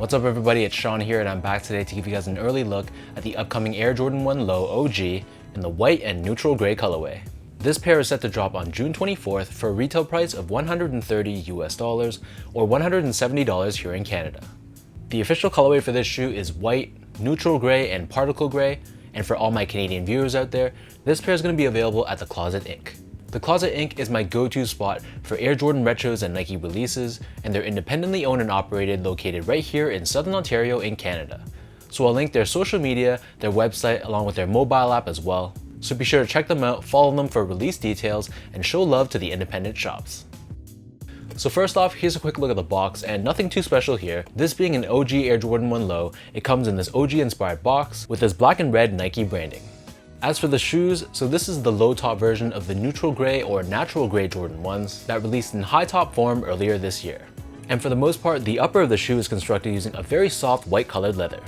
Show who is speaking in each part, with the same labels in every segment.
Speaker 1: What's up everybody, it's Sean here and I'm back today to give you guys an early look at the upcoming Air Jordan 1 Low OG in the white and neutral gray colorway. This pair is set to drop on June 24th for a retail price of $130 US or $170 here in Canada. The official colorway for this shoe is white, neutral gray, and particle gray, and for all my Canadian viewers out there, this pair is going to be available at the Closet Inc. The Closet Inc. is my go-to spot for Air Jordan retros and Nike releases, and they're independently owned and operated, located right here in Southern Ontario in Canada. So I'll link their social media, their website, along with their mobile app as well. So be sure to check them out, follow them for release details, and show love to the independent shops. So first off, here's a quick look at the box, and nothing too special here. This being an OG Air Jordan 1 Low, it comes in this OG inspired box with this black and red Nike branding. As for the shoes, so this is the low top version of the neutral gray or natural gray Jordan 1s that released in high top form earlier this year. And for the most part, the upper of the shoe is constructed using a very soft white colored leather.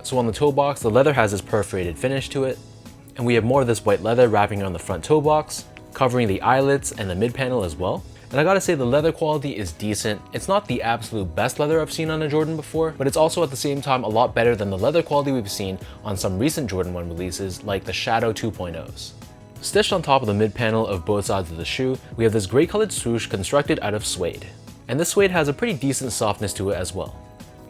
Speaker 1: So on the toe box, the leather has this perforated finish to it, and we have more of this white leather wrapping around the front toe box, covering the eyelets and the mid panel as well. And I gotta say the leather quality is decent. It's not the absolute best leather I've seen on a Jordan before, but it's also at the same time a lot better than the leather quality we've seen on some recent Jordan 1 releases like the Shadow 2.0s. Stitched on top of the mid panel of both sides of the shoe, we have this gray colored swoosh constructed out of suede. And this suede has a pretty decent softness to it as well.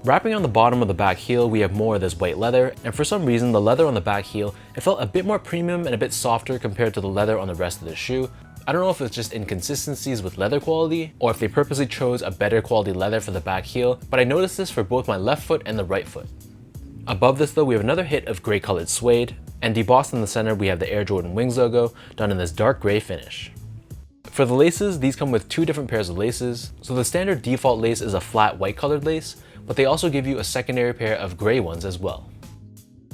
Speaker 1: Wrapping on the bottom of the back heel, we have more of this white leather, and for some reason the leather on the back heel, it felt a bit more premium and a bit softer compared to the leather on the rest of the shoe. I don't know if it's just inconsistencies with leather quality or if they purposely chose a better quality leather for the back heel, but I noticed this for both my left foot and the right foot. Above this though, we have another hit of gray colored suede, and debossed in the center we have the Air Jordan Wings logo done in this dark gray finish. For the laces, these come with two different pairs of laces. So the standard default lace is a flat white colored lace, but they also give you a secondary pair of gray ones as well.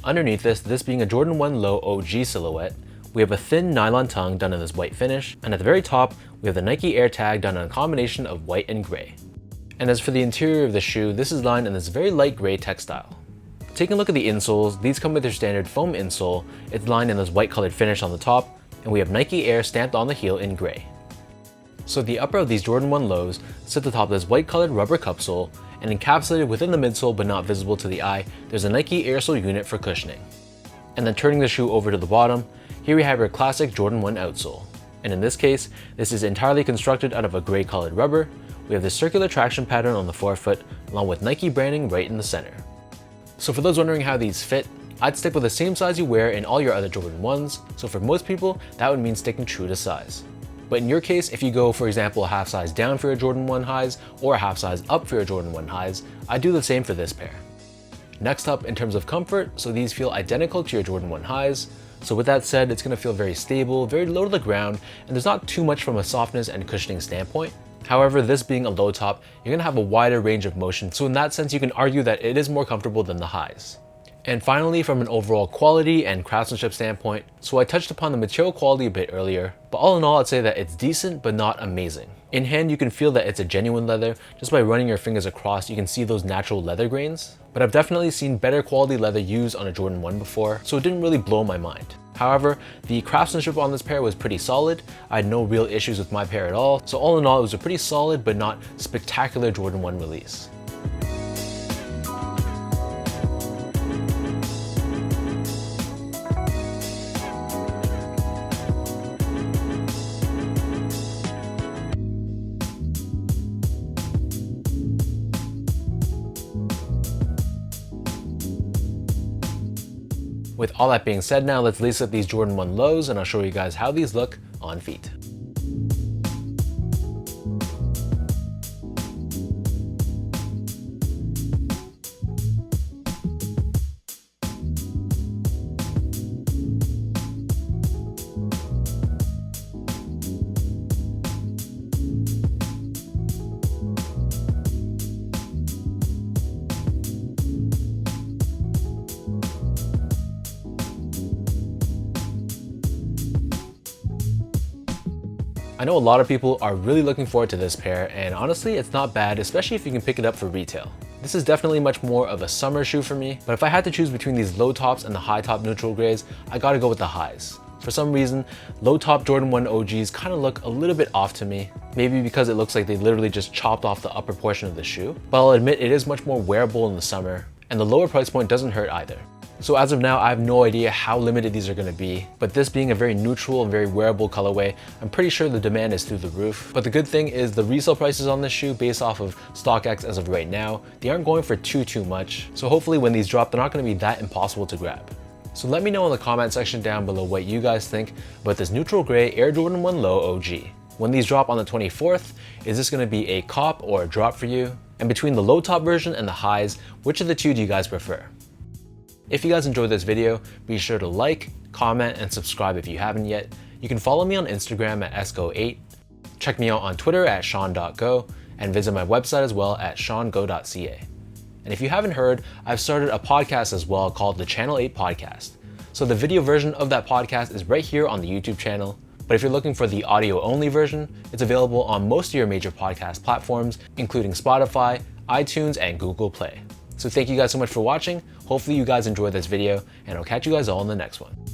Speaker 1: Underneath this being a Jordan 1 Low OG silhouette, we have a thin nylon tongue done in this white finish, and at the very top, we have the Nike Air tag done in a combination of white and gray. And as for the interior of the shoe, this is lined in this very light gray textile. Taking a look at the insoles, these come with their standard foam insole. It's lined in this white colored finish on the top, and we have Nike Air stamped on the heel in gray. So the upper of these Jordan 1 Lows sits atop this white colored rubber cupsole, and encapsulated within the midsole but not visible to the eye, there's a Nike Air sole unit for cushioning. And then turning the shoe over to the bottom, here we have our classic Jordan 1 outsole. And in this case, this is entirely constructed out of a gray colored rubber. We have this circular traction pattern on the forefoot, along with Nike branding right in the center. So for those wondering how these fit, I'd stick with the same size you wear in all your other Jordan 1s, so for most people, that would mean sticking true to size. But in your case, if you go, for example, a half size down for your Jordan 1 highs, or a half size up for your Jordan 1 highs, I'd do the same for this pair. Next up, in terms of comfort, so these feel identical to your Jordan 1 highs. So with that said, it's going to feel very stable, very low to the ground, and there's not too much from a softness and cushioning standpoint. However, this being a low top, you're going to have a wider range of motion, so in that sense you can argue that it is more comfortable than the highs. And finally, from an overall quality and craftsmanship standpoint, so I touched upon the material quality a bit earlier, but all in all I'd say that it's decent but not amazing. In hand you can feel that it's a genuine leather. Just by running your fingers across you can see those natural leather grains. But I've definitely seen better quality leather used on a Jordan 1 before, so it didn't really blow my mind. However, the craftsmanship on this pair was pretty solid. I had no real issues with my pair at all, so all in all it was a pretty solid but not spectacular Jordan 1 release. With all that being said now, let's lace up these Jordan 1 Lows and I'll show you guys how these look on feet. I know a lot of people are really looking forward to this pair, and honestly it's not bad, especially if you can pick it up for retail. This is definitely much more of a summer shoe for me, but if I had to choose between these low tops and the high top neutral grays, I gotta go with the highs. For some reason, low top Jordan 1 OGs kind of look a little bit off to me. Maybe because it looks like they literally just chopped off the upper portion of the shoe. But I'll admit it is much more wearable in the summer, and the lower price point doesn't hurt either. So as of now, I have no idea how limited these are going to be, but this being a very neutral and very wearable colorway, I'm pretty sure the demand is through the roof. But the good thing is the resale prices on this shoe based off of StockX as of right now, they aren't going for too much. So hopefully when these drop, they're not going to be that impossible to grab. So let me know in the comment section down below what you guys think about this neutral gray Air Jordan 1 Low OG. When these drop on the 24th, is this going to be a cop or a drop for you? And between the low top version and the highs, which of the two do you guys prefer? If you guys enjoyed this video, be sure to like, comment, and subscribe if you haven't yet. You can follow me on Instagram at esco8, check me out on Twitter at sean.go, and visit my website as well at seango.ca. And if you haven't heard, I've started a podcast as well called the Channel 8 Podcast. So the video version of that podcast is right here on the YouTube channel. But if you're looking for the audio only version, it's available on most of your major podcast platforms, including Spotify, iTunes, and Google Play. So thank you guys so much for watching. Hopefully you guys enjoyed this video, and I'll catch you guys all in the next one.